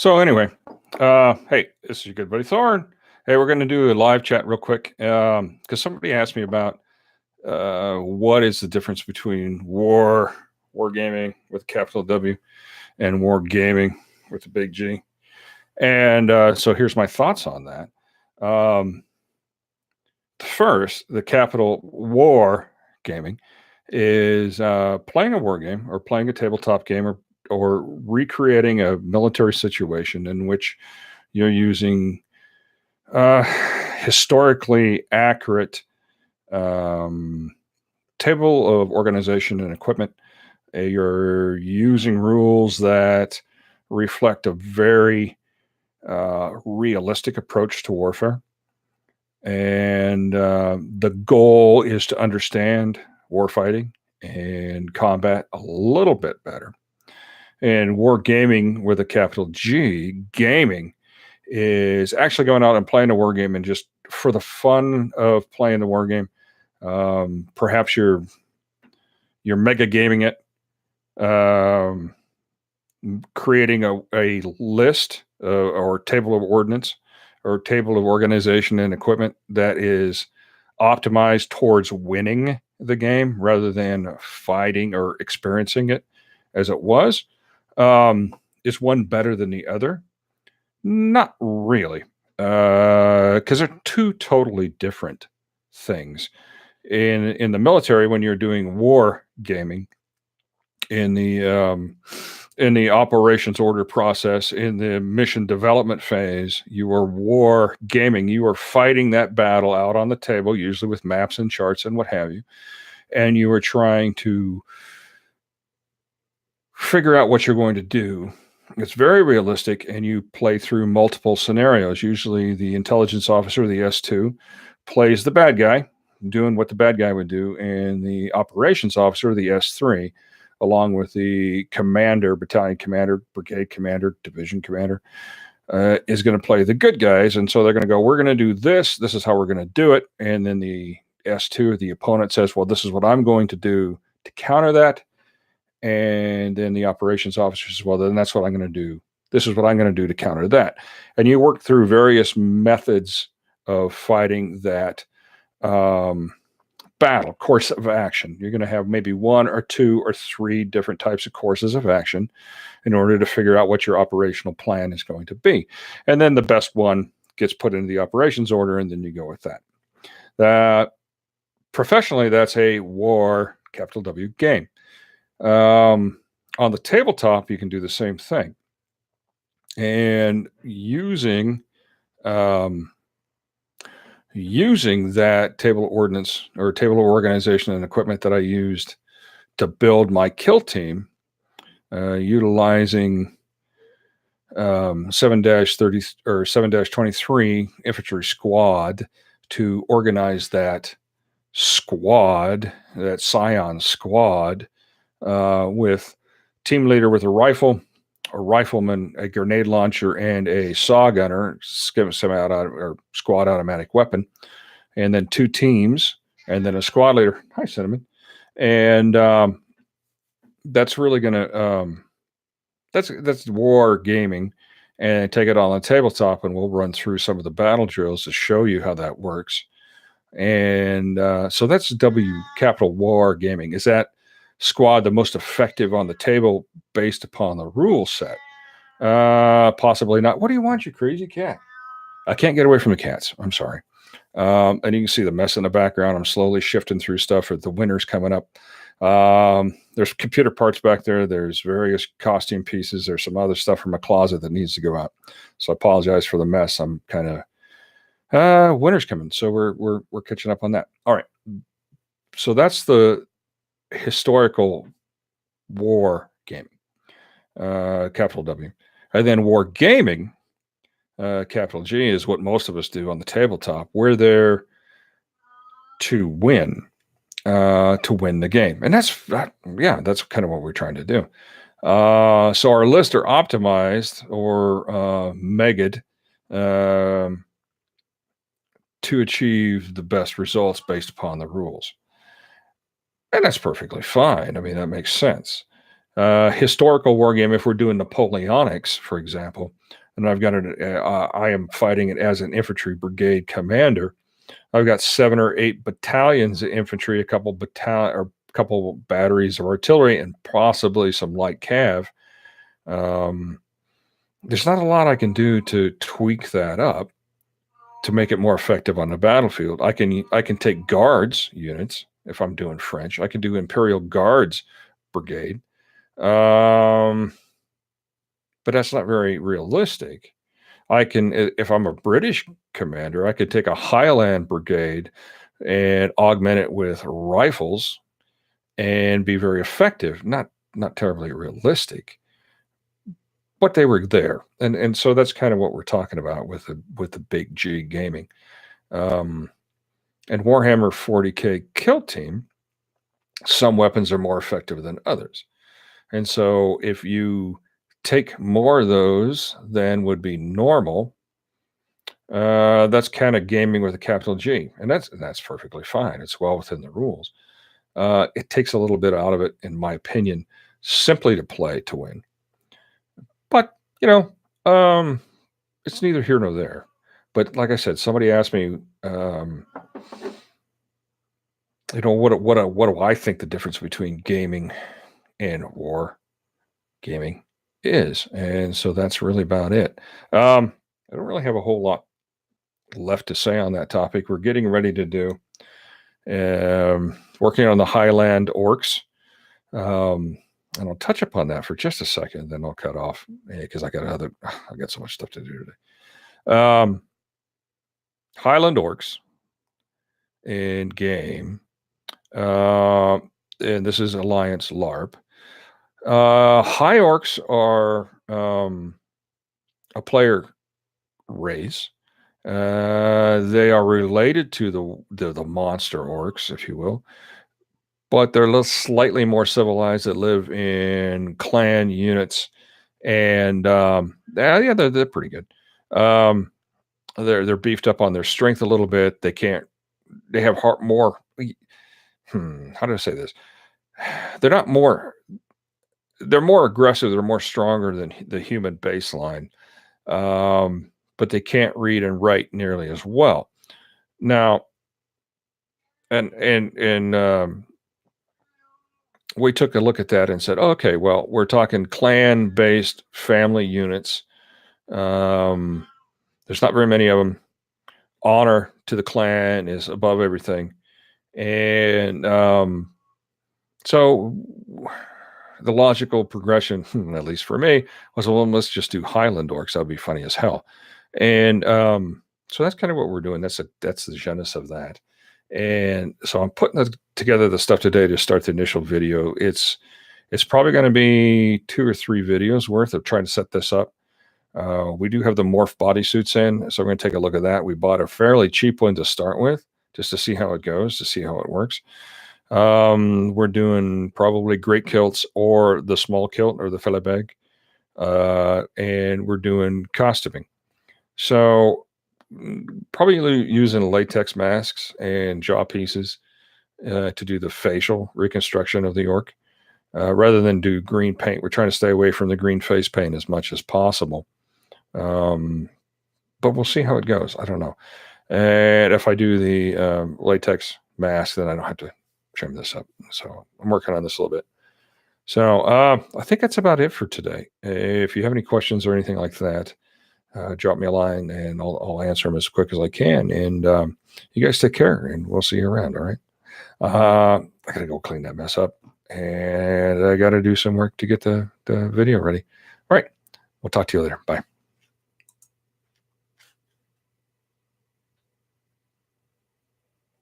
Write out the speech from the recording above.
So anyway, hey, this is your good buddy Thorne. Hey, we're going to do a live chat real quick because somebody asked me about what is the difference between wargaming with a capital W and war gaming with a big G. And so here's my thoughts on that. First, the capital war gaming is playing a war game or playing a tabletop game or recreating a military situation in which you're using historically accurate table of organization and equipment. You're using rules that reflect a very realistic approach to warfare. And the goal is to understand warfighting and combat a little bit better. And war gaming with a capital G, gaming, is actually going out and playing a war game and just for the fun of playing the war game. Perhaps you're mega gaming it, creating a list or table of ordnance or table of organization and equipment that is optimized towards winning the game rather than fighting or experiencing it as it was. Is one better than the other? Not really, because they're two totally different things. In the military, when you're doing war gaming, in the operations order process, in the mission development phase, you are war gaming. You are fighting that battle out on the table, usually with maps and charts and what have you, and you are trying to figure out what you're going to do. It's very realistic, and you play through multiple scenarios. Usually the intelligence officer, the S2, plays the bad guy, doing what the bad guy would do, and the operations officer, the S3, along with the commander, battalion commander, brigade commander, division commander, is going to play the good guys. And so they're going to go, we're going to do this. This is how we're going to do it. And then the S2, the opponent, says, well, this is what I'm going to do to counter that. And then the operations officer says, well, then that's what I'm going to do. This is what I'm going to do to counter that. And you work through various methods of fighting that battle, course of action. You're going to have maybe one or two or three different types of courses of action in order to figure out what your operational plan is going to be. And then the best one gets put into the operations order, and then you go with that. Professionally, that's a war, capital W, game. On the tabletop, you can do the same thing. And using that table of ordnance or table of organization and equipment that I used to build my kill team, utilizing 7-30 or 7-23 infantry squad to organize that squad, that Scion squad, with team leader with a rifle, a rifleman, a grenade launcher, and a saw gunner, squad automatic weapon, and then two teams, and then a squad leader. Hi, Cinnamon. And that's really going to that's war gaming, and take it on the tabletop, and we'll run through some of the battle drills to show you how that works. And so that's W, capital war gaming. Is that squad the most effective on the table based upon the rule set? Possibly not. What do you want, you crazy cat? I can't get away from the cats. I'm sorry. And you can see the mess in the background. I'm slowly shifting through stuff for the winter's coming up. There's computer parts back there. There's various costume pieces. There's some other stuff from a closet that needs to go out. So I apologize for the mess. I'm kind of winter's coming, so we're catching up on that. All right. So that's the historical war gaming, capital W. And then war gaming, capital G, is what most of us do on the tabletop. We're there to win the game. And that's kind of what we're trying to do. So our lists are optimized or mega'd to achieve the best results based upon the rules. And that's perfectly fine. I mean, that makes sense. Historical war game, if we're doing Napoleonics, for example, and I've got I am fighting it as an infantry brigade commander. I've got 7 or 8 battalions of infantry, a couple batteries of artillery, and possibly some light cav. There's not a lot I can do to tweak that up to make it more effective on the battlefield. I can take guards units if I'm doing French. I can do Imperial Guards brigade, but that's not very realistic. I can, if I'm a British commander, I could take a Highland brigade and augment it with rifles and be very effective. Not terribly realistic, but they were there, and so that's kind of what we're talking about with the big G gaming. And Warhammer 40K Kill Team, some weapons are more effective than others, and so if you take more of those than would be normal, that's kind of gaming with a capital G, and that's perfectly fine. It's well within the rules. It takes a little bit out of it, in my opinion, simply to play to win. But it's neither here nor there. But like I said, somebody asked me, what do I think the difference between gaming and war gaming is? And so that's really about it. I don't really have a whole lot left to say on that topic. We're getting ready to do working on the Highland Orcs. And I'll touch upon that for just a second, then I'll cut off because I got so much stuff to do today. Highland Orcs in game, and this is Alliance LARP. High Orcs are a player race. They are related to the monster orcs, if you will, but they're slightly more civilized, that live in clan units, and yeah, they're pretty good. They're beefed up on their strength a little bit. They have more. How do I say this? They're more aggressive. They're more stronger than the human baseline. But they can't read and write nearly as well. Now, and we took a look at that and said, okay, well, we're talking clan-based family units. There's not very many of them. Honor to the clan is above everything. And so the logical progression, at least for me, was, well, let's just do Highland Orcs. That would be funny as hell. And so that's kind of what we're doing. That's the genesis of that. And so I'm putting together the stuff today to start the initial video. It's probably going to be 2 or 3 videos worth of trying to set this up. We do have the morph bodysuits in, so we're going to take a look at that. We bought a fairly cheap one to start with, just to see how it goes, to see how it works. We're doing probably great kilts or the small kilt or the fillet bag, and we're doing costuming. So probably using latex masks and jaw pieces to do the facial reconstruction of the orc, rather than do green paint. We're trying to stay away from the green face paint as much as possible. But we'll see how it goes. I don't know. And if I do the latex mask, then I don't have to trim this up. So I'm working on this a little bit. So I think that's about it for today. If you have any questions or anything like that, drop me a line and I'll answer them as quick as I can. And you guys take care, and we'll see you around. All right. I got to go clean that mess up, and I got to do some work to get the video ready. All right. We'll talk to you later. Bye.